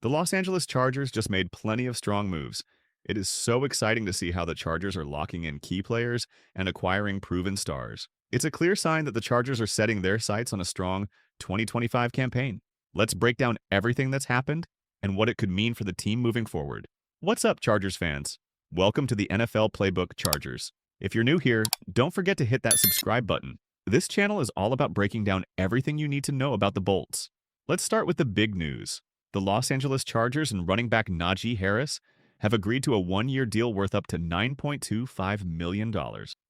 The Los Angeles Chargers just made plenty of strong moves. It is so exciting to see how the Chargers are locking in key players and acquiring proven stars. It's a clear sign that the Chargers are setting their sights on a strong 2025 campaign. Let's break down everything that's happened and what it could mean for the team moving forward. What's up, Chargers fans? Welcome to the NFL Playbook Chargers. If you're new here, don't forget to hit that subscribe button. This channel is all about breaking down everything you need to know about the Bolts. Let's start with the big news. The Los Angeles Chargers and running back Najee Harris have agreed to a one-year deal worth up to $9.25 million.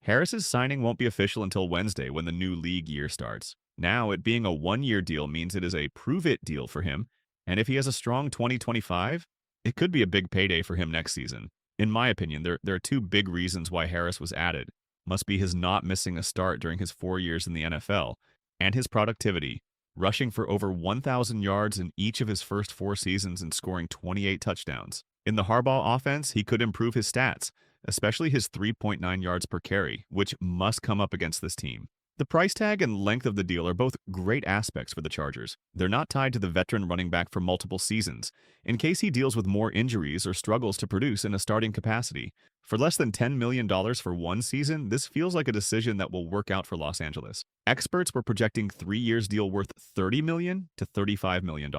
Harris's signing won't be official until Wednesday when the new league year starts. Now, it being a one-year deal means it is a prove-it deal for him, and if he has a strong 2025, it could be a big payday for him next season. In my opinion, there are two big reasons why Harris was added. Must be his not missing a start during his 4 years in the NFL, and his productivity, rushing for over 1,000 yards in each of his first 4 seasons and scoring 28 touchdowns. In the Harbaugh offense, he could improve his stats, especially his 3.9 yards per carry, which must come up against this team. The price tag and length of the deal are both great aspects for the Chargers. They're not tied to the veteran running back for multiple seasons, in case he deals with more injuries or struggles to produce in a starting capacity. For less than $10 million for one season, this feels like a decision that will work out for Los Angeles. Experts were projecting 3 years deal worth $30 million to $35 million.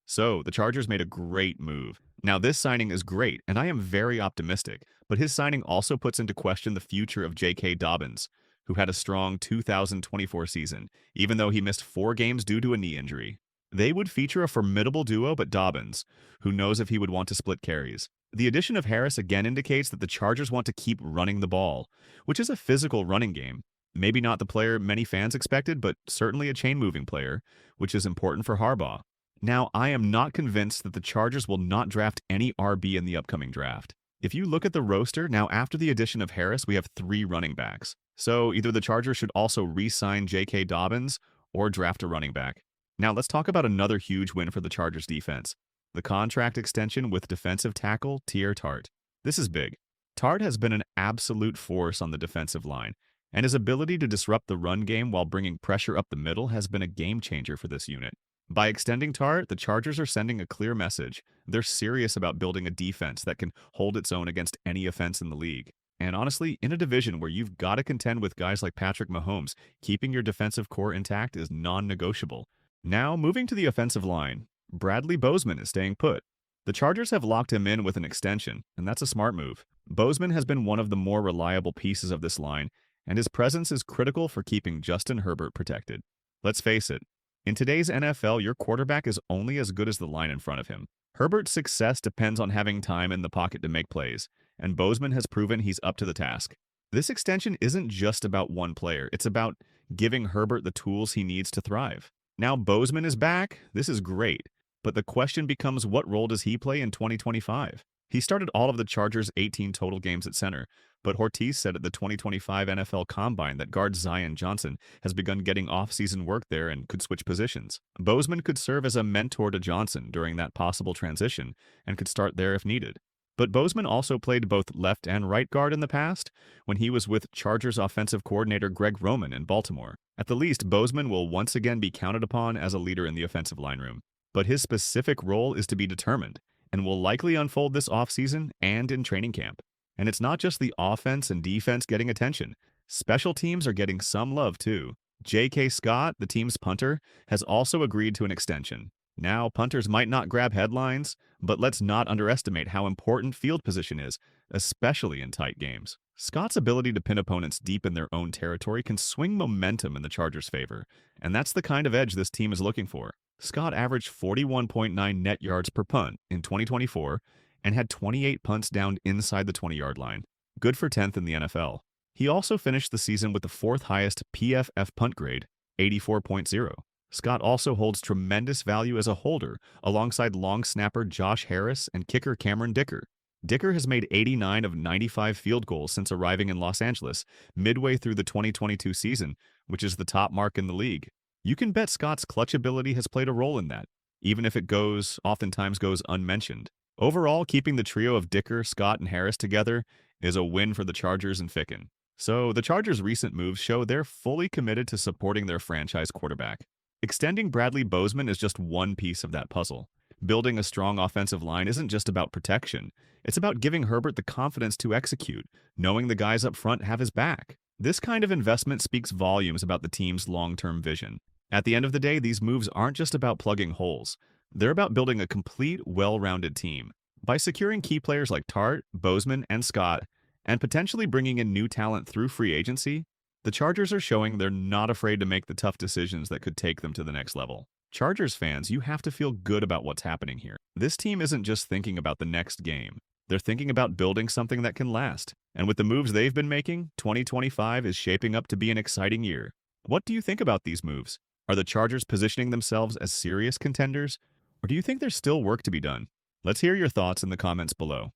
So, the Chargers made a great move. Now, this signing is great, and I am very optimistic, but his signing also puts into question the future of J.K. Dobbins, who had a strong 2024 season, even though he missed 4 games due to a knee injury. They would feature a formidable duo, but Dobbins, who knows if he would want to split carries. The addition of Harris again indicates that the Chargers want to keep running the ball, which is a physical running game. Maybe not the player many fans expected, but certainly a chain-moving player, which is important for Harbaugh. Now, I am not convinced that the Chargers will not draft any RB in the upcoming draft. If you look at the roster, now after the addition of Harris, we have 3 running backs. So either the Chargers should also re-sign J.K. Dobbins or draft a running back. Now let's talk about another huge win for the Chargers defense, the contract extension with defensive tackle Teair Tart. This is big. Tart has been an absolute force on the defensive line, and his ability to disrupt the run game while bringing pressure up the middle has been a game changer for this unit. By extending Tart, the Chargers are sending a clear message. They're serious about building a defense that can hold its own against any offense in the league. And honestly, in a division where you've got to contend with guys like Patrick Mahomes, keeping your defensive core intact is non-negotiable. Now, moving to the offensive line, Bradley Bozeman is staying put. The Chargers have locked him in with an extension, and that's a smart move. Bozeman has been one of the more reliable pieces of this line, and his presence is critical for keeping Justin Herbert protected. Let's face it, in today's NFL, your quarterback is only as good as the line in front of him. Herbert's success depends on having time in the pocket to make plays, and Bozeman has proven he's up to the task. This extension isn't just about one player, it's about giving Herbert the tools he needs to thrive. Now Bozeman is back, this is great, but the question becomes, what role does he play in 2025? He started all of the Chargers' 18 total games at center, but Ortiz said at the 2025 NFL Combine that guard Zion Johnson has begun getting off-season work there and could switch positions. Bozeman could serve as a mentor to Johnson during that possible transition and could start there if needed. But Bozeman also played both left and right guard in the past when he was with Chargers offensive coordinator Greg Roman in Baltimore. At the least, Bozeman will once again be counted upon as a leader in the offensive line room. But his specific role is to be determined and will likely unfold this offseason and in training camp. And it's not just the offense and defense getting attention. Special teams are getting some love too. J.K. Scott, the team's punter, has also agreed to an extension. Now, punters might not grab headlines, but let's not underestimate how important field position is, especially in tight games. Scott's ability to pin opponents deep in their own territory can swing momentum in the Chargers' favor, and that's the kind of edge this team is looking for. Scott averaged 41.9 net yards per punt in 2024 and had 28 punts down inside the 20-yard line. Good for 10th in the NFL. He also finished the season with the 4th highest PFF punt grade, 84.0. Scott also holds tremendous value as a holder alongside long snapper Josh Harris and kicker Cameron Dicker. Dicker has made 89 of 95 field goals since arriving in Los Angeles midway through the 2022 season, which is the top mark in the league. You can bet Scott's clutch ability has played a role in that, even if it oftentimes goes unmentioned. Overall, keeping the trio of Dicker, Scott, and Harris together is a win for the Chargers and Ficken. So the Chargers' recent moves show they're fully committed to supporting their franchise quarterback. Extending Bradley Bozeman is just one piece of that puzzle. Building a strong offensive line isn't just about protection. It's about giving Herbert the confidence to execute, knowing the guys up front have his back. This kind of investment speaks volumes about the team's long-term vision. At the end of the day, these moves aren't just about plugging holes. They're about building a complete, well-rounded team. By securing key players like Tart, Bozeman, and Scott, and potentially bringing in new talent through free agency, the Chargers are showing they're not afraid to make the tough decisions that could take them to the next level. Chargers fans, you have to feel good about what's happening here. This team isn't just thinking about the next game. They're thinking about building something that can last. And with the moves they've been making, 2025 is shaping up to be an exciting year. What do you think about these moves? Are the Chargers positioning themselves as serious contenders? Or do you think there's still work to be done? Let's hear your thoughts in the comments below.